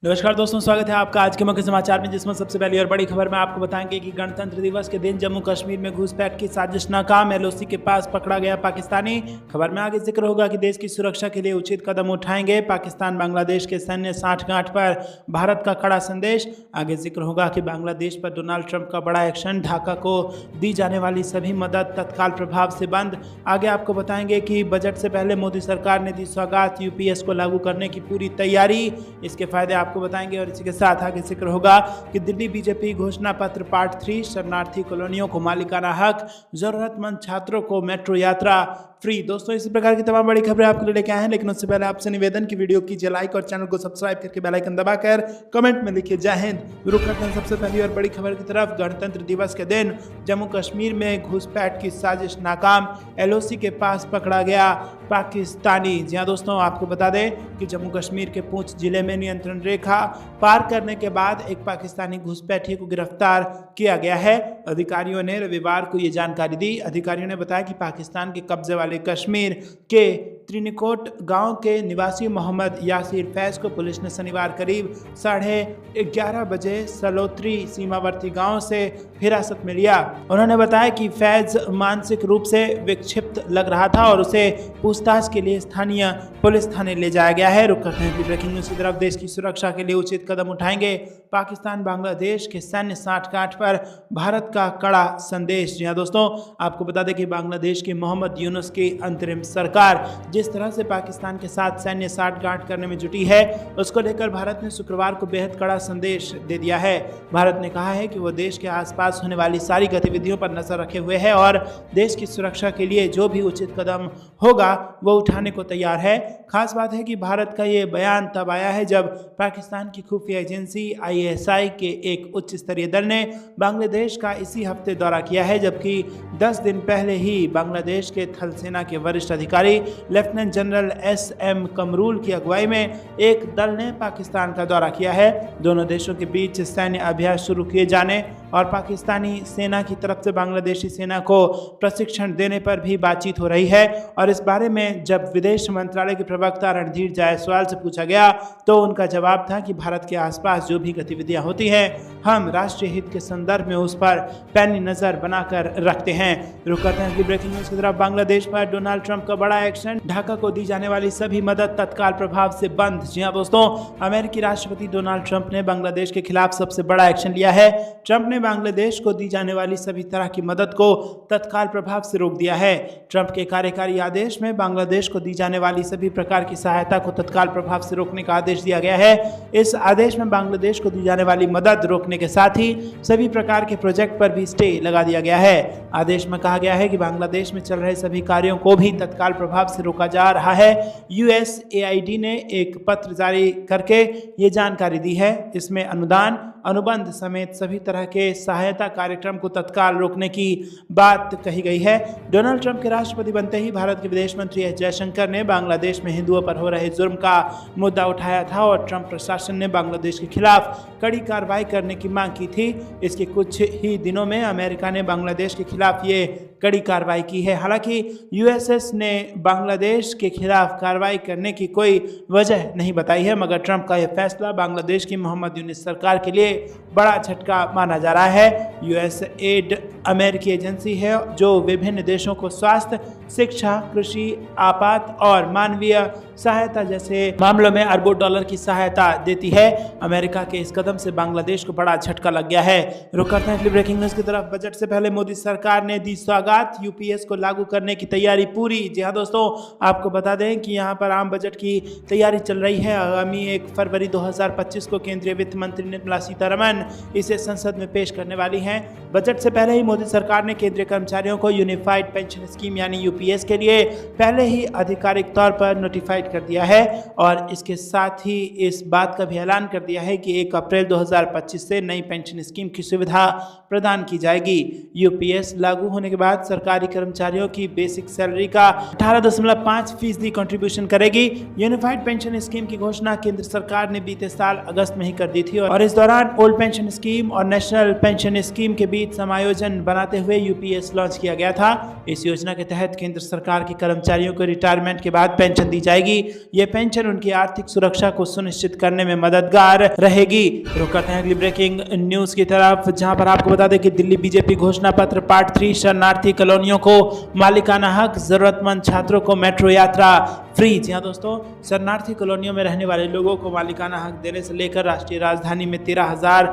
नमस्कार दोस्तों, स्वागत है आपका आज के मुख्य समाचार में, जिसमें सबसे पहली और बड़ी खबर में आपको बताएंगे कि गणतंत्र दिवस के दिन जम्मू कश्मीर में घुसपैठ की साजिश नाकाम, एलओसी के पास पकड़ा गया पाकिस्तानी। खबर में आगे जिक्र होगा कि देश की सुरक्षा के लिए उचित कदम उठाएंगे पाकिस्तान। बांग्लादेश के सैन्य साठगांठ पर भारत का कड़ा संदेश। आगे जिक्र होगा कि बांग्लादेश पर डोनाल्ड ट्रंप का बड़ा एक्शन, ढाका को दी जाने वाली सभी मदद तत्काल प्रभाव से बंद। आगे आपको बताएंगे कि बजट से पहले मोदी सरकार ने दी सौगात, यूपीएस को लागू करने की पूरी तैयारी, इसके फायदे आपको बताएंगे। और इसी के साथ आगे जिक्र होगा कि दिल्ली बीजेपी घोषणा पत्र पार्ट 3, शरणार्थी कॉलोनियों को मालिकाना हक, जरूरतमंद छात्रों को मेट्रो यात्रा फ्री। दोस्तों, इसी प्रकार की तमाम बड़ी खबरें आपके लिए लेके आए हैं, लेकिन उससे पहले आपसे निवेदन की वीडियो कीजिए लाइक और चैनल को सब्सक्राइब करके बेल आइकन दबाकर कमेंट में लिखिए जय हिंद। रुक करते हैं सबसे पहली और बड़ी खबर की तरफ। गणतंत्र दिवस के दिन जम्मू कश्मीर में घुसपैठ की साजिश नाकाम, एलओसी के पास पकड़ा गया पाकिस्तानी। जी हाँ दोस्तों, आपको बता दें कि जम्मू कश्मीर के पुंछ जिले में नियंत्रण रेखा पार करने के बाद एक पाकिस्तानी घुसपैठी को गिरफ्तार किया गया है। अधिकारियों ने रविवार को ये जानकारी दी। अधिकारियों ने बताया कि पाकिस्तान के कब्जे वाले कश्मीर के त्रिनिकोट गांव के निवासी मोहम्मद यासिर फैज को पुलिस ने शनिवार करीब 11:30 बजे सलोत्री सीमावर्ती गांव से हिरासत में लिया। उन्होंने बताया कि फैज मानसिक रूप से विक्षिप्त लग रहा था और उसे पूछताछ के लिए स्थानीय पुलिस थाने ले जाया गया है। रुक करते हैं ब्रेकिंग न्यूज की तरफ। देश की सुरक्षा के लिए उचित कदम उठाएंगे पाकिस्तान। बांग्लादेश के सैन्य साठगांठ पर भारत का कड़ा संदेश। जी हाँ दोस्तों, आपको बता दें कि बांग्लादेश के मोहम्मद यूनुस की अंतरिम सरकार जिस तरह से पाकिस्तान के साथ सैन्य साठगांठ करने में जुटी है, उसको लेकर भारत ने शुक्रवार को बेहद कड़ा संदेश दे दिया है। भारत ने कहा है कि वो देश के आसपास होने वाली सारी गतिविधियों पर नजर रखे हुए है और देश की सुरक्षा के लिए जो भी उचित कदम होगा वो उठाने को तैयार है। खास बात है कि भारत का ये बयान तब आया है जब पाकिस्तान की खुफिया एजेंसी आईएसआई के एक उच्च स्तरीय दल ने बांग्लादेश का इसी हफ्ते दौरा किया है, जबकि 10 दिन पहले ही बांग्लादेश के थल सेना के वरिष्ठ अधिकारी लेफ्टिनेंट जनरल एसएम कमरूल की अगुवाई में एक दल ने पाकिस्तान का दौरा किया है। दोनों देशों के बीच सैन्य अभ्यास शुरू किए जाने और पाकिस्तानी सेना की तरफ से बांग्लादेशी सेना को प्रशिक्षण देने पर भी बातचीत हो रही है। और इस बारे में जब विदेश मंत्रालय के प्रवक्ता रणधीर जायसवाल से पूछा गया तो उनका जवाब था कि भारत के आसपास जो भी गतिविधियां होती हैं, हम राष्ट्रीय हित के संदर्भ में उस पर पैनी नजर बनाकर रखते हैं। रुक करते हैं अगली ब्रेकिंग न्यूज की तरफ। बांग्लादेश पर डोनाल्ड ट्रंप का बड़ा एक्शन, ढाका को दी जाने वाली सभी मदद तत्काल प्रभाव से बंद। जी हाँ दोस्तों, अमेरिकी राष्ट्रपति डोनाल्ड ट्रंप ने बांग्लादेश के खिलाफ सबसे बड़ा एक्शन लिया है। ट्रंप ने बांग्लादेश को दी जाने वाली सभी तरह की मदद को तत्काल प्रभाव से रोक दिया है। ट्रंप के कार्यकारी आदेश में बांग्लादेश को दी जाने वाली सभी प्रकार की सहायता को तत्काल प्रभाव से रोकने का आदेश दिया गया है। इस आदेश में बांग्लादेश को दी जाने वाली मदद रोकने के साथ ही सभी प्रकार के प्रोजेक्ट पर भी स्टे लगा दिया गया है। आदेश में कहा गया है कि बांग्लादेश में चल रहे सभी कार्यों को भी तत्काल प्रभाव से रोका जा रहा है। यूएसएआईडी ने एक पत्र जारी करके ये जानकारी दी है। इसमें अनुदान, अनुबंध समेत सभी तरह के सहायता कार्यक्रम को तत्काल रोकने की बात कही गई है। डोनाल्ड ट्रंप के राष्ट्रपति बनते ही भारत के विदेश मंत्री एस जयशंकर ने बांग्लादेश में हिंदुओं पर हो रहे जुर्म का मुद्दा उठाया था और ट्रंप प्रशासन ने बांग्लादेश के खिलाफ कड़ी कार्रवाई करने की मांग की थी। इसके कुछ ही दिनों में अमेरिका ने बांग्लादेश के खिलाफ ये कड़ी कार्रवाई की है। हालांकि यूएसएस ने बांग्लादेश के खिलाफ कार्रवाई करने की कोई वजह नहीं बताई है, मगर ट्रंप का यह फैसला बांग्लादेश की मोहम्मद यूनुस सरकार के लिए बड़ा झटका माना जा रहा है। यूएसएड अमेरिकी एजेंसी है जो विभिन्न देशों को स्वास्थ्य, शिक्षा, कृषि, आपात और मानवीय सहायता जैसे मामलों में अरबों डॉलर की सहायता देती है। अमेरिका के इस कदम से बांग्लादेश को बड़ा झटका लग गया है। रुक करते हैं अगली ब्रेकिंग न्यूज की तरफ। बजट से पहले मोदी सरकार ने दी सौगात, यूपीएस को लागू करने की तैयारी पूरी। जी हाँ दोस्तों, आपको बता दें कि यहाँ पर आम बजट की तैयारी चल रही है। आगामी 1 फरवरी 2025 को केंद्रीय वित्त मंत्री निर्मला सीतारमण इसे संसद में पेश करने वाली हैं। बजट से पहले ही मोदी सरकार ने केंद्रीय कर्मचारियों को यूनिफाइड पेंशन स्कीम यानी यूपीएस के लिए पहले ही आधिकारिक तौर पर नोटिफाइड कर दिया है और इसके साथ ही इस बात का भी ऐलान कर दिया है कि 1 अप्रैल 2025 से नई पेंशन स्कीम की सुविधा प्रदान की जाएगी। यूपीएस लागू होने के बाद बाद सरकारी कर्मचारियों की बेसिक सैलरी का 18.5% कंट्रीब्यूशन करेगी। यूनिफाइड पेंशन स्कीम की घोषणा केंद्र सरकार ने बीते साल अगस्त में ही कर दी थी और इस दौरान ओल्ड पेंशन स्कीम और नेशनल पेंशन स्कीम के बीच समायोजन बनाते हुए यूपीएस लॉन्च किया गया था। इस योजना के तहत केंद्र सरकार के कर्मचारियों को रिटायरमेंट के बाद पेंशन दी जाएगी। ये पेंशन उनकी आर्थिक सुरक्षा को सुनिश्चित करने में मददगार रहेगी। रुक करते हैं अगली ब्रेकिंग न्यूज की तरफ, जहां पर आपको बता दें कि दिल्ली बीजेपी घोषणा पत्र पार्ट 3 शरणार्थी कॉलोनियों को मालिकाना हक, जरूरतमंद छात्रों को मेट्रो यात्रा फ्री। जी हाँ दोस्तों, शरणार्थी कॉलोनियों में रहने वाले लोगों को मालिकाना हक देने से लेकर राष्ट्रीय राजधानी में 13,000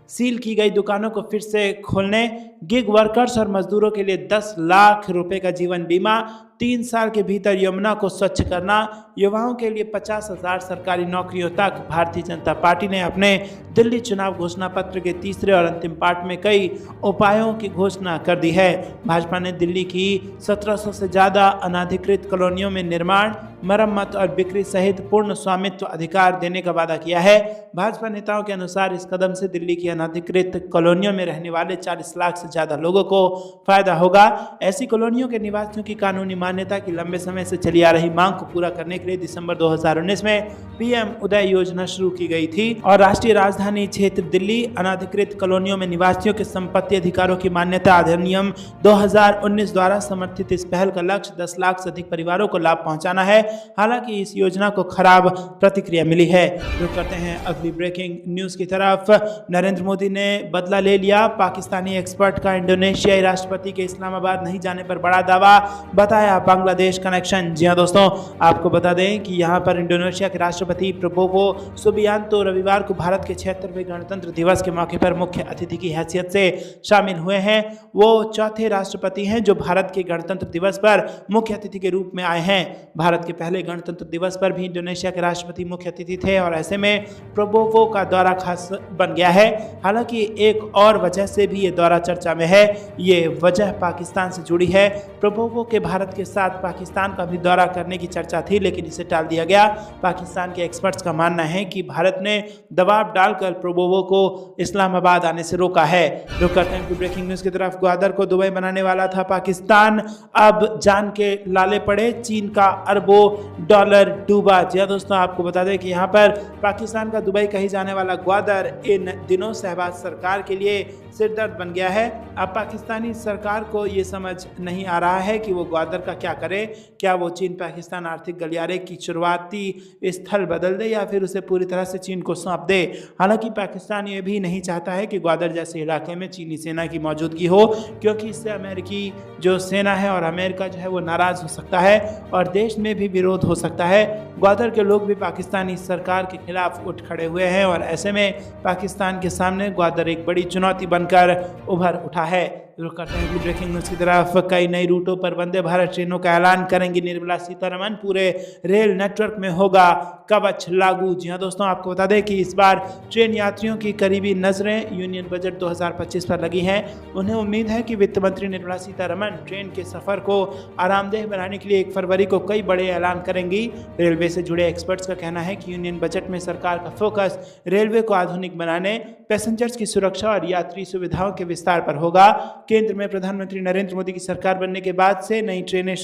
सील की गई दुकानों को फिर से खोलने, गिग वर्कर्स और मजदूरों के लिए 10 लाख रुपए का जीवन बीमा, 3 साल के भीतर यमुना को स्वच्छ करना, युवाओं के लिए 50,000 सरकारी नौकरियों तक। भारतीय जनता पार्टी ने अपने दिल्ली चुनाव घोषणा पत्र के तीसरे और अंतिम पार्ट में कई उपायों की घोषणा कर दी है। भाजपा ने दिल्ली की 1700 से ज़्यादा अनाधिकृत कॉलोनियों में निर्माण, मरम्मत और बिक्री सहित पूर्ण स्वामित्व अधिकार देने का वादा किया है। भाजपा नेताओं के अनुसार इस कदम से दिल्ली की अनाधिकृत कॉलोनियों में रहने वाले 40 लाख से ज़्यादा लोगों को फायदा होगा। ऐसी कॉलोनियों के निवासियों की कानूनी मान्यता की लंबे समय से चली आ रही मांग को पूरा करने के लिए दिसंबर 2019 में पीएम उदय योजना शुरू की गई थी और राष्ट्रीय राजधानी क्षेत्र दिल्ली अनाधिकृत कॉलोनियों में निवासियों के संपत्ति अधिकारों की मान्यता अधिनियम 2019 द्वारा समर्थित इस पहल का लक्ष्य 10 लाख से अधिक परिवारों को लाभ पहुंचाना है। हालांकि इस योजना को खराब प्रतिक्रिया मिली है। रुक करते हैं अगली ब्रेकिंग न्यूज की तरफ। नरेंद्र मोदी ने बदला ले लिया, पाकिस्तानी एक्सपर्ट का इंडोनेशियाई राष्ट्रपति के इस्लामाबाद नहीं जाने पर बड़ा दावा, बताया बांग्लादेश कनेक्शन। जी हां दोस्तों, आपको बता दें कि यहां पर इंडोनेशिया के राष्ट्रपति प्रबोवो सुबियांतो रविवार को भारत के 76वें गणतंत्र दिवस के मौके पर मुख्य अतिथि की हैसियत से शामिल हुए हैं। वो चौथे राष्ट्रपति हैं जो भारत के गणतंत्र दिवस पर मुख्य अतिथि के रूप में आए हैं। भारत के पहले गणतंत्र दिवस पर भी इंडोनेशिया के राष्ट्रपति मुख्य अतिथि थे और ऐसे में प्रबोवो का दौरा खास बन गया है। हालांकि एक और वजह से भी ये दौरा चर्चा में है। ये वजह पाकिस्तान से जुड़ी है। प्रबोवो के भारत के साथ पाकिस्तान का भी दौरा करने की चर्चा थी, लेकिन इसे टाल दिया गया। पाकिस्तान के एक्सपर्ट्स का मानना है कि भारत ने दबाव डालकर प्रबोवो को इस्लामाबाद आने से रोका है। रुक करते हैं ब्रेकिंग न्यूज की तरफ। ग्वादर को दुबई बनाने वाला था पाकिस्तान, अब जान के लाले पड़े, चीन का अरबों डॉलर डूबा। जी दोस्तों, आपको बता दें कि यहाँ पर पाकिस्तान का दुबई कही जाने वाला ग्वादर इन दिनों शहबाज सरकार के लिए सिरदर्द बन गया है। अब पाकिस्तानी सरकार को ये समझ नहीं आ रहा है कि वो ग्वादर का क्या करे। क्या वो चीन पाकिस्तान आर्थिक गलियारे की शुरुआती स्थल बदल दे या फिर उसे पूरी तरह से चीन को सौंप दे। हालांकि पाकिस्तान ये भी नहीं चाहता है कि ग्वादर जैसे इलाके में चीनी सेना की मौजूदगी हो, क्योंकि इससे अमेरिकी जो सेना है और अमेरिका जो है वो नाराज हो सकता है और देश में भी विरोध हो सकता है। ग्वादर के लोग भी पाकिस्तानी सरकार के खिलाफ उठ खड़े हुए हैं और ऐसे में पाकिस्तान के सामने ग्वादर एक बड़ी चुनौती बनकर उभर उठा है। रुक करते हैं ब्रेकिंग न्यूज की तरफ। कई नई रूटों पर वंदे भारत ट्रेनों का ऐलान करेंगी निर्मला सीतारमण, पूरे रेल नेटवर्क में होगा कवच लागू। जी हाँ दोस्तों, आपको बता दें कि इस बार ट्रेन यात्रियों की करीबी नजरें यूनियन बजट 2025 पर लगी हैं। उन्हें उम्मीद है कि वित्त मंत्री निर्मला सीतारमण ट्रेन के सफर को आरामदेह बनाने के लिए 1 फरवरी को कई बड़े ऐलान करेंगी। रेलवे से जुड़े एक्सपर्ट्स का कहना है कि यूनियन बजट में सरकार का फोकस रेलवे को आधुनिक बनाने, पैसेंजर्स की सुरक्षा और यात्री सुविधाओं के विस्तार पर होगा। केंद्र में प्रधानमंत्री नरेंद्र मोदी की सरकार बनने के बाद से नई ट्रेनें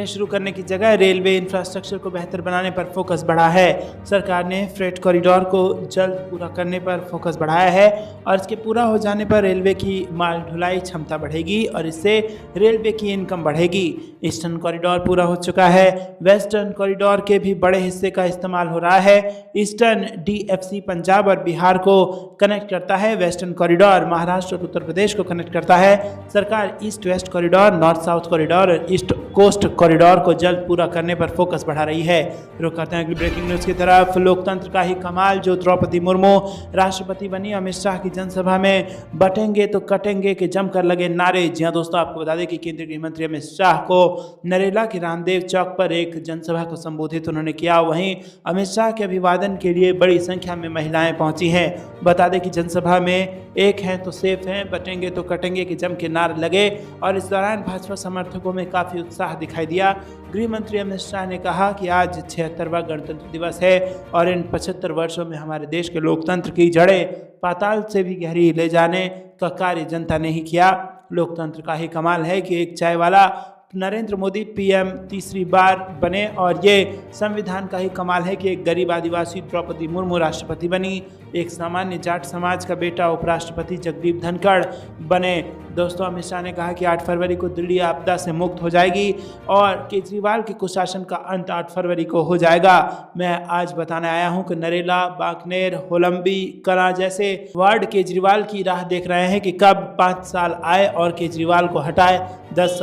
शुरू करने की जगह रेलवे इंफ्रास्ट्रक्चर को बेहतर बनाने पर फोकस बढ़ा है। सरकार ने फ्रेट कॉरिडोर को जल्द पूरा करने पर फोकस बढ़ाया है और इसके पूरा हो जाने पर रेलवे की माल ढुलाई क्षमता बढ़ेगी और इससे रेलवे की इनकम बढ़ेगी। ईस्टर्न कॉरिडोर पूरा हो चुका है, वेस्टर्न कॉरिडोर के भी बड़े हिस्से का इस्तेमाल हो रहा है। ईस्टर्न DFC पंजाब और बिहार को कनेक्ट करता है, वेस्टर्न कॉरिडोर महाराष्ट्र और उत्तर प्रदेश को कनेक्ट करता है। सरकार east west corridor, north south corridor और ईस्ट कोस्ट कॉरिडोर को जल्द पूरा करने पर फोकस बढ़ा रही है। रुक करते हैं अगली ब्रेकिंग न्यूज की तरफ। लोकतंत्र का ही कमाल, जो द्रौपदी मुर्मू राष्ट्रपति बनी, अमित शाह की जनसभा में बटेंगे तो कटेंगे के जमकर लगे नारे। जी हाँ दोस्तों, आपको बता दें कि केंद्रीय गृह मंत्री अमित शाह को नरेला के रामदेव चौक पर एक जनसभा को संबोधित उन्होंने किया। वहीं अमित शाह के अभिवादन के लिए बड़ी संख्या में महिलाएं पहुंची हैं। बता दें कि जनसभा में एक हैं तो सेफ हैं, बटेंगे तो कटेंगे के जम के नारे लगे और इस दौरान भाजपा समर्थकों में काफी उत्साह दिखाई दिया। गृह मंत्री अमित शाह ने कहा कि आज 76वां गणतंत्र दिवस है और इन 75 वर्षों में हमारे देश के लोकतंत्र की जड़ें पाताल से भी गहरी ले जाने का कार्य जनता ने ही किया। लोकतंत्र का ही कमाल है कि एक चाय वाला नरेंद्र मोदी पीएम तीसरी बार बने, और ये संविधान का ही कमाल है कि एक गरीब आदिवासी द्रौपदी मुर्मू राष्ट्रपति बनी, एक सामान्य जाट समाज का बेटा उपराष्ट्रपति जगदीप धनखड़ बने। दोस्तों, अमित शाह ने कहा कि 8 फरवरी को दिल्ली आपदा से मुक्त हो जाएगी और केजरीवाल के कुशासन का अंत 8 फरवरी को हो जाएगा। मैं आज बताने आया हूं कि नरेला, बांकनेर, होलंबी, कला जैसे वार्ड केजरीवाल की राह देख रहे हैं कि कब 5 साल आए और केजरीवाल को हटाए। 10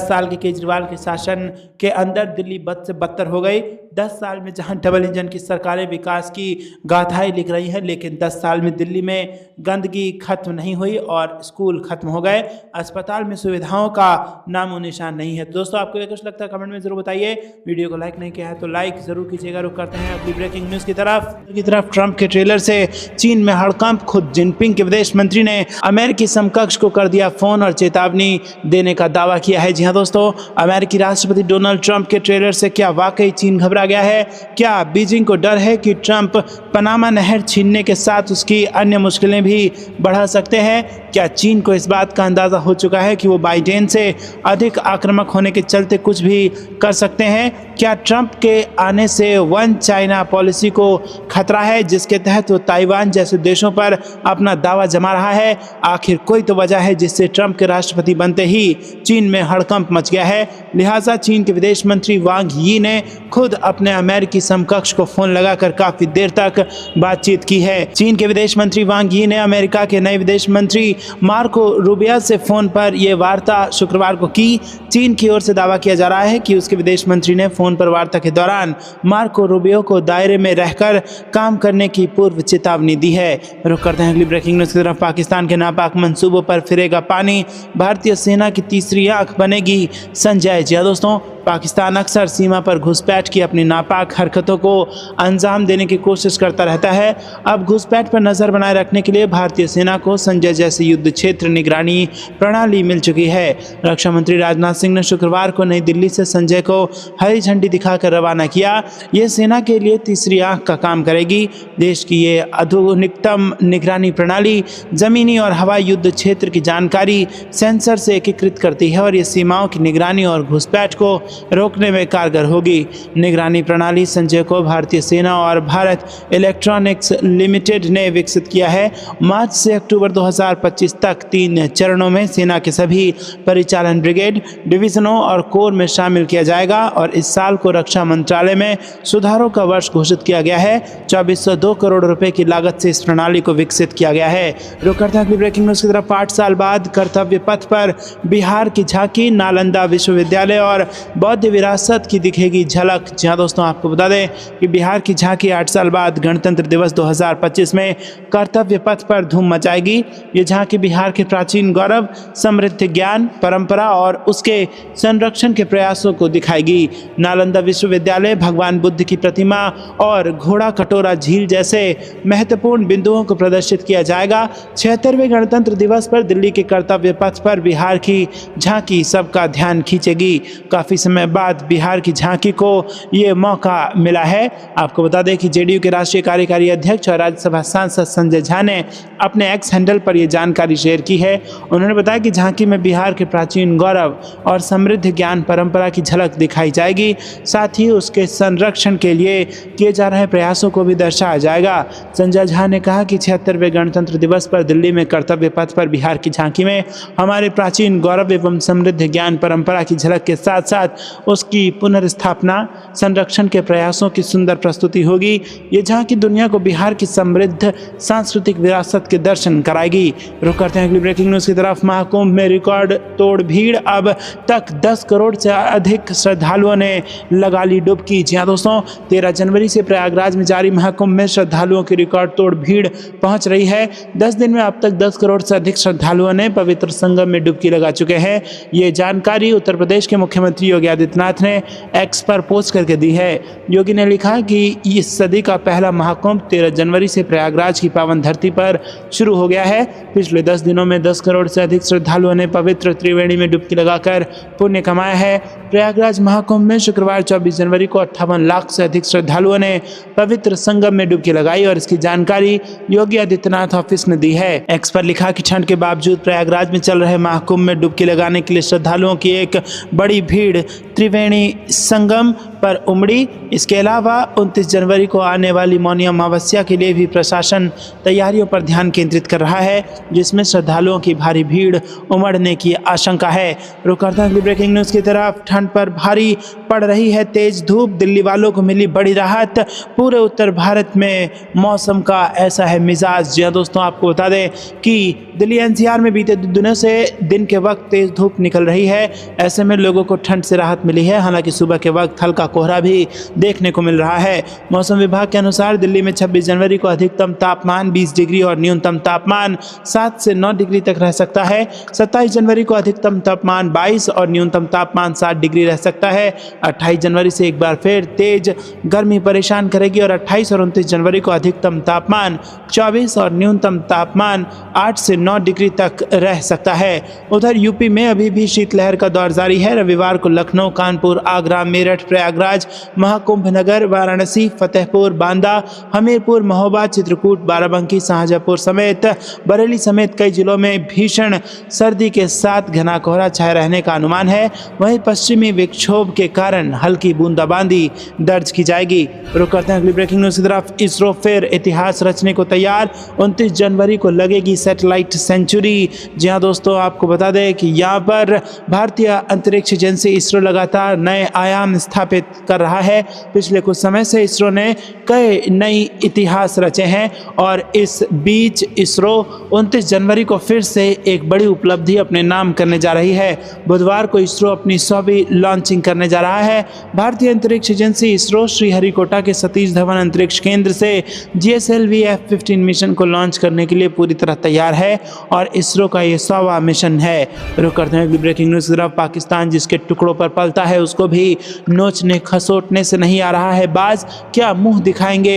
साल के केजरीवाल के शासन के अंदर दिल्ली बद से बदतर हो गई। 10 साल में जहां डबल इंजन की सरकारें विकास की गाथाएं लिख रही हैं, लेकिन 10 साल में दिल्ली में गंदगी खत्म नहीं हुई और स्कूल खत्म हो गए। अस्पताल में सुविधाओं का नामो निशान नहीं है। तो दोस्तों, आपको कुछ लगता है कमेंट में जरूर बताइए। वीडियो को लाइक नहीं किया है तो लाइक जरूर कीजिएगा। रुक करते हैं अगली ब्रेकिंग न्यूज की तरफ। ट्रंप के ट्रेलर से चीन में हड़कंप। खुद जिनपिंग के विदेश मंत्री ने अमेरिकी समकक्ष को कर दिया फोन और चेतावनी देने का दावा किया है। जी हाँ दोस्तों, अमेरिकी राष्ट्रपति डोनाल्ड ट्रंप के ट्रेलर से क्या वाकई चीन घबरा गया है? क्या बीजिंग को डर है कि ट्रंप पनामा नहर छीनने के साथ उसकी अन्य मुश्किलें भी बढ़ा सकते हैं? क्या चीन को इस बात का अंदाजा हो चुका है कि वो बाइडेन से अधिक आक्रामक होने के चलते कुछ भी कर सकते हैं? क्या ट्रंप के आने से वन चाइना पॉलिसी को खतरा है, जिसके तहत वो ताइवान जैसे देशों पर अपना दावा जमा रहा है? आखिर कोई तो वजह है जिससे ट्रंप के राष्ट्रपति बनते ही चीन में हड़कंप मच गया है। लिहाजा चीन के विदेश मंत्री वांग यी ने खुद अपने अमेरिकी समकक्ष को फोन लगाकर काफी देर तक बातचीत की है। चीन के विदेश मंत्री वांग यी ने अमेरिका के नए विदेश मंत्री मार्को रूबियो से फोन पर यह वार्ता शुक्रवार को की। चीन की ओर से दावा किया जा रहा है कि उसके विदेश मंत्री ने फोन पर वार्ता के दौरान मार्को रूबियो को दायरे में रहकर काम करने की पूर्व चेतावनी दी है। रुक करते हैं अगली ब्रेकिंग न्यूज की तरफ। पाकिस्तान के नापाक मंसूबों पर फिरेगा पानी, भारतीय सेना की तीसरी आंख बनेगी संजय। जी दोस्तों, पाकिस्तान अक्सर सीमा पर घुसपैठ की अपनी नापाक हरकतों को अंजाम देने की कोशिश करता रहता है। अब घुसपैठ पर नजर बनाए रखने के लिए भारतीय सेना को संजय जैसे युद्ध क्षेत्र निगरानी प्रणाली मिल चुकी है। रक्षा मंत्री राजनाथ सिंह ने शुक्रवार को नई दिल्ली से संजय को हरी झंडी दिखाकर रवाना किया। ये सेना के लिए तीसरी आंख का काम करेगी। देश की ये आधुनिकतम निगरानी प्रणाली जमीनी और हवाई युद्ध क्षेत्र की जानकारी सेंसर से एकीकृत करती है और ये सीमाओं की निगरानी और घुसपैठ को रोकने में कारगर होगी। निगरानी प्रणाली संजय को भारतीय सेना और भारत इलेक्ट्रॉनिक्स लिमिटेड ने विकसित किया है। मार्च से अक्टूबर 2025 तक 3 चरणों में सेना के सभी परिचालन ब्रिगेड, डिवीजनों और कोर में शामिल किया जाएगा और इस साल को रक्षा मंत्रालय में सुधारों का वर्ष घोषित किया गया है। 2402 करोड़ रुपए की लागत से इस प्रणाली को विकसित किया गया है। रुक करते हैं अगली ब्रेकिंग न्यूज की तरफ। 8 साल बाद कर्तव्य पथ पर बिहार की झांकी, नालंदा विश्वविद्यालय और बौद्ध विरासत की दिखेगी झलक। जहां दोस्तों, आपको बता दें कि बिहार की झांकी 8 साल बाद गणतंत्र दिवस 2025 में कर्तव्य पथ पर धूम मचाएगी। ये झांकी बिहार के प्राचीन गौरव, समृद्ध ज्ञान, परंपरा और उसके संरक्षण के प्रयासों को दिखाएगी। नालंदा विश्वविद्यालय भगवान बुद्ध की प्रतिमा और घोड़ा कटोरा झील जैसे महत्वपूर्ण बिंदुओं को प्रदर्शित किया जाएगा। 76वें गणतंत्र दिवस पर दिल्ली के कर्तव्य पथ पर बिहार की झांकी सबका ध्यान खींचेगी। काफी समय बाद बिहार की झांकी को ये मौका मिला है। आपको बता दें कि जेडीयू के राष्ट्रीय कार्यकारी अध्यक्ष और राज्यसभा सांसद संजय झा ने अपने एक्स हैंडल पर यह जानकारी शेयर की है। उन्होंने बताया कि झांकी में बिहार के प्राचीन गौरव और समृद्ध ज्ञान परंपरा की झलक दिखाई जाएगी। साथ ही उसके संरक्षण के लिए किए जा रहे प्रयासों को भी दर्शाया जाएगा। संजय झा ने कहा कि 76वें गणतंत्र दिवस पर दिल्ली में कर्तव्य पथ पर बिहार की झांकी में हमारे प्राचीन गौरव एवं समृद्ध ज्ञान परंपरा की झलक के साथ साथ उसकी पुनर्स्थापना, संरक्षण के प्रयासों की सुंदर प्रस्तुति होगी। ये झांकी दुनिया को बिहार की समृद्ध सांस्कृतिक विरासत के दर्शन कराएगी। रुक करते हैं अगली ब्रेकिंग न्यूज की तरफ। महाकुंभ में रिकॉर्ड तोड़ भीड़, अब तक 10 करोड़ से अधिक श्रद्धालुओं ने लगा ली डुबकी। जी हाँ दोस्तों, 13 जनवरी से प्रयागराज में जारी महाकुंभ में श्रद्धालुओं की रिकॉर्ड तोड़ भीड़ पहुंच रही है। 10 दिन में अब तक 10 करोड़ से अधिक श्रद्धालुओं ने पवित्र संगम में डुबकी लगा चुके हैं। ये जानकारी उत्तर प्रदेश के मुख्यमंत्री योगी योगी आदित्यनाथ ने एक्स पर पोस्ट करके दी है। योगी ने लिखा कि इस सदी का पहला महाकुंभ 13 जनवरी से प्रयागराज की पावन धरती पर शुरू हो गया है। पिछले 10 दिनों में 10 करोड़ से अधिक श्रद्धालुओं ने पवित्र त्रिवेणी में डुबकी लगाकर पुण्य कमाया है। प्रयागराज महाकुंभ में शुक्रवार 24 जनवरी को 58 लाख से अधिक श्रद्धालुओं ने पवित्र संगम में डुबकी लगाई और इसकी जानकारी योगी आदित्यनाथ ऑफिस ने दी है। एक्स पर लिखा कि ठंड के बावजूद प्रयागराज में चल रहे महाकुंभ में डुबकी लगाने के लिए श्रद्धालुओं की एक बड़ी भीड़ त्रिवेणी संगम पर उमड़ी। इसके अलावा 29 जनवरी को आने वाली मौनी अमावस्या के लिए भी प्रशासन तैयारियों पर ध्यान केंद्रित कर रहा है, जिसमें श्रद्धालुओं की भारी भीड़ उमड़ने की आशंका है। रुक करते हैं अगली ब्रेकिंग न्यूज़ की तरफ। ठंड पर भारी पड़ रही है तेज धूप, दिल्ली वालों को मिली बड़ी राहत। पूरे उत्तर भारत में मौसम का ऐसा है मिजाज। जी दोस्तों, आपको बता दें कि दिल्ली एनसीआर में बीते दिनों से दिन के वक्त तेज धूप निकल रही है। ऐसे में लोगों को ठंड से राहत मिली है। हालांकि सुबह के वक्त हल्का कोहरा भी देखने को मिल रहा है। मौसम विभाग के अनुसार दिल्ली में 26 जनवरी को अधिकतम तापमान 20 डिग्री और न्यूनतम तापमान 7 से 9 डिग्री तक रह सकता है। 27 जनवरी को अधिकतम तापमान 22 और न्यूनतम तापमान 7 डिग्री रह सकता है। 28 जनवरी से एक बार फिर तेज गर्मी परेशान करेगी और 28 और 29 जनवरी को अधिकतम तापमान 24 और न्यूनतम तापमान 8 से 9 डिग्री तक रह सकता है। उधर यूपी में अभी भी शीतलहर का दौर जारी है। रविवार को लखनऊ, कानपुर, आगरा, मेरठ, प्रयागराज, महाकुंभ नगर, वाराणसी, फतेहपुर, बांदा, हमीरपुर, महोबा, चित्रकूट, बाराबंकी, शाहजहाँपुर समेत बरेली समेत कई जिलों में भीषण सर्दी के साथ घना कोहरा छाए रहने का अनुमान है। वहीं पश्चिमी विक्षोभ के कारण हल्की बूंदाबांदी दर्ज की जाएगी। रुक करते हैं अगली ब्रेकिंग न्यूज़ की तरफ। इसरो फिर इतिहास रचने को तैयार। 29 जनवरी को लगेगी सैटेलाइट सेंचुरी। जी हाँ दोस्तों, आपको बता दें कि यहाँ पर भारतीय अंतरिक्ष एजेंसी इसरो लगातार नए आयाम स्थापित कर रहा है। पिछले कुछ समय से इसरो ने कई नई इतिहास रचे हैं और इस बीच इसरो 29 जनवरी को फिर से एक बड़ी उपलब्धि अपने नाम करने जा रही है। बुधवार को इसरो अपनी 100वीं लॉन्चिंग करने जा रहा है। भारतीय अंतरिक्ष एजेंसी इसरो श्रीहरिकोटा के सतीश धवन अंतरिक्ष केंद्र से GSLV F-15 मिशन को लॉन्च करने के लिए पूरी तरह तैयार है और इसरो का ये 100वां मिशन है। रुक करते हैं ब्रेकिंग न्यूज़ की तरफ। पाकिस्तान जिसके टुकड़ों पर पलता है उसको भी नोचने खसोटने से नहीं आ रहा है बाज। क्या मुंह दिखाएंगे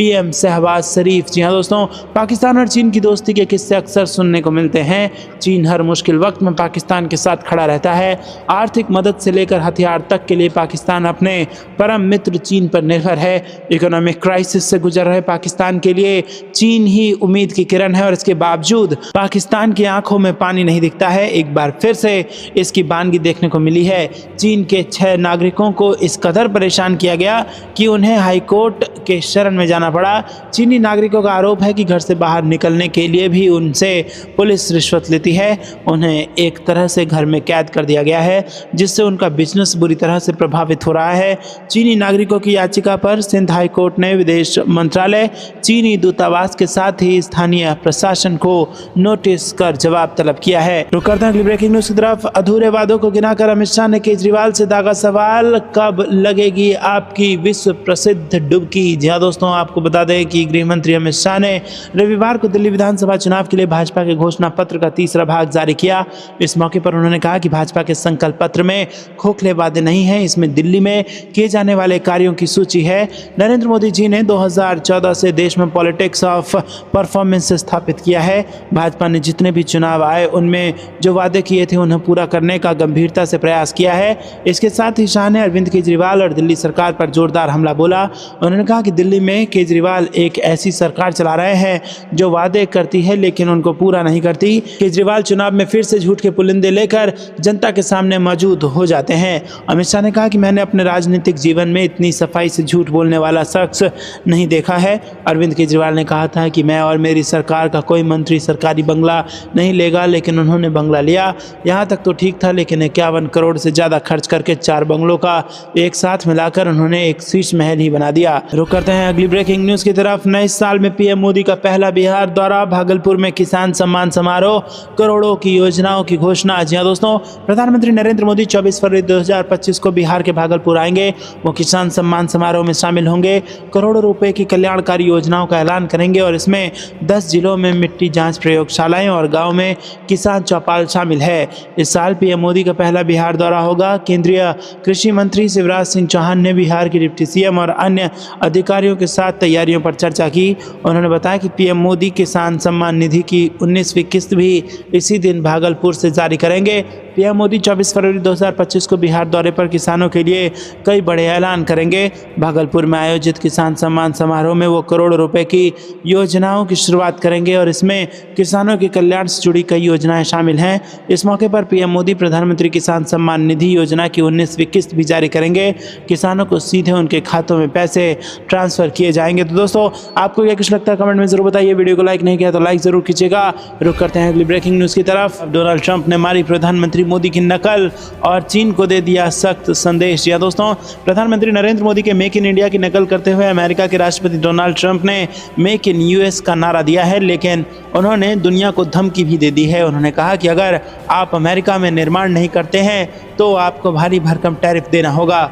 PM शहबाज शरीफ। जी हाँ दोस्तों, पाकिस्तान और चीन की दोस्ती के किस्से अक्सर सुनने को मिलते हैं। चीन हर मुश्किल वक्त में पाकिस्तान के साथ खड़ा रहता है। आर्थिक मदद से लेकर हथियार तक के लिए पाकिस्तान अपने परम मित्र चीन पर निर्भर है। इकोनॉमिक क्राइसिस से गुजर रहे पाकिस्तान के लिए चीन ही उम्मीद की किरण है और इसके बावजूद पाकिस्तान की आंखों में पानी नहीं दिखता है। एक बार फिर से इसकी बानगी देखने को मिली है। चीन के 6 नागरिकों को इस कदर परेशान किया गया कि उन्हें हाईकोर्ट के शरण में जाना पड़ा। चीनी नागरिकों का आरोप है कि घर से बाहर निकलने के लिए भी उनसे पुलिस रिश्वत लेती है। उन्हें एक तरह से घर में कैद कर दिया गया है, जिससे उनका बिजनेस बुरी तरह से प्रभावित हो रहा है। चीनी नागरिकों की याचिका पर सिंध हाई कोर्ट ने विदेश मंत्रालय, चीनी दूतावास के साथ ही स्थानीय प्रशासन को नोटिस कर जवाब तलब किया है। रुक करते हैं ब्रेकिंग न्यूज़ की तरफ। अधूरे वादों को गिनाकर अमित शाह ने केजरीवाल से दागा सवाल, कब लगेगी आपकी विश्व प्रसिद्ध डुबकी। जी हाँ दोस्तों, आपको बता दें कि गृह मंत्री अमित शाह ने रविवार को दिल्ली विधानसभा चुनाव के लिए भाजपा के घोषणा पत्र का तीसरा भाग जारी किया। इस मौके पर उन्होंने कहा कि भाजपा के संकल्प पत्र में खोखले वादे नहीं हैं, इसमें दिल्ली में किए जाने वाले कार्यों की सूची है। नरेंद्र मोदी जी ने 2014 से देश में पॉलिटिक्स ऑफ परफॉर्मेंस स्थापित किया है। भाजपा ने जितने भी चुनाव आए उनमें जो वादे किए थे उन्हें पूरा करने का गंभीरता से प्रयास किया है। इसके साथ ही शाह ने अरविंद केजरीवाल और दिल्ली सरकार पर जोरदार हमला बोला। उन्होंने कहा कि दिल्ली में केजरीवाल एक ऐसी सरकार चला रहे हैं जो वादे करती है लेकिन उनको पूरा नहीं करती। केजरीवाल चुनाव में फिर से झूठ के पुलिंदे लेकर जनता के सामने मौजूद हो जाते हैं। अमित शाह ने कहा कि मैंने अपने राजनीतिक जीवन में इतनी सफाई से झूठ बोलने वाला शख्स नहीं देखा है। अरविंद केजरीवाल ने कहा था कि मैं और मेरी सरकार का कोई मंत्री सरकारी बंगला नहीं लेगा, लेकिन उन्होंने बंगला लिया। यहाँ तक तो ठीक था, लेकिन 51 करोड़ से ज़्यादा खर्च करके 4 बंगलों का एक साथ मिलाकर उन्होंने एक शीश महल ही बना दिया। रुक करते हैं अगली ब्रेकिंग न्यूज की तरफ। नए साल में पीएम मोदी का पहला बिहार दौरा, भागलपुर में किसान सम्मान समारोह, करोड़ों की योजनाओं की घोषणा। जी हां दोस्तों, प्रधानमंत्री नरेंद्र मोदी 24 फरवरी 2025 को बिहार के भागलपुर आएंगे। वो किसान सम्मान समारोह में शामिल होंगे, करोड़ों रुपए की कल्याणकारी योजनाओं का ऐलान करेंगे और इसमें 10 जिलों में मिट्टी जांच प्रयोगशालाएं और गांव में किसान चौपाल शामिल है। इस साल पीएम मोदी का पहला बिहार दौरा होगा। केंद्रीय कृषि मंत्री शिवराज सिंह चौहान ने बिहार के डिप्टी सीएम और अन्य अधिकारियों के साथ तैयारियों पर चर्चा की। उन्होंने बताया कि पीएम मोदी किसान सम्मान निधि की 19वीं किस्त भी इसी दिन भागलपुर से जारी करेंगे। पीएम मोदी 24 फरवरी 2025 को बिहार दौरे पर किसानों के लिए कई बड़े ऐलान करेंगे। भागलपुर में आयोजित किसान सम्मान समारोह में वो करोड़ों रुपए की योजनाओं की शुरुआत करेंगे और इसमें किसानों के कल्याण से जुड़ी कई योजनाएं शामिल हैं। इस मौके पर पीएम मोदी प्रधानमंत्री किसान सम्मान निधि योजना की 19वीं किस्त भी जारी करेंगे। किसानों को सीधे उनके खातों में पैसे ट्रांसफर किए जाएंगे। तो दोस्तों, आपको क्या कुछ लगता है कमेंट में जरूर बताइए। वीडियो को लाइक नहीं किया तो लाइक जरूर कीजिएगा। रुक करते हैं अगली ब्रेकिंग न्यूज की तरफ। डोनाल्ड ट्रंप ने मारी प्रधानमंत्री मोदी की नकल और चीन को दे दिया सख्त संदेश। या दोस्तों, प्रधानमंत्री नरेंद्र मोदी के मेक इन इंडिया की नकल करते हुए अमेरिका के राष्ट्रपति डोनाल्ड ट्रंप ने मेक इन यूएस का नारा दिया है, लेकिन उन्होंने दुनिया को धमकी भी दे दी है। उन्होंने कहा कि अगर आप अमेरिका में निर्माण नहीं करते हैं तो आपको भारी भरकम टैरिफ देना होगा।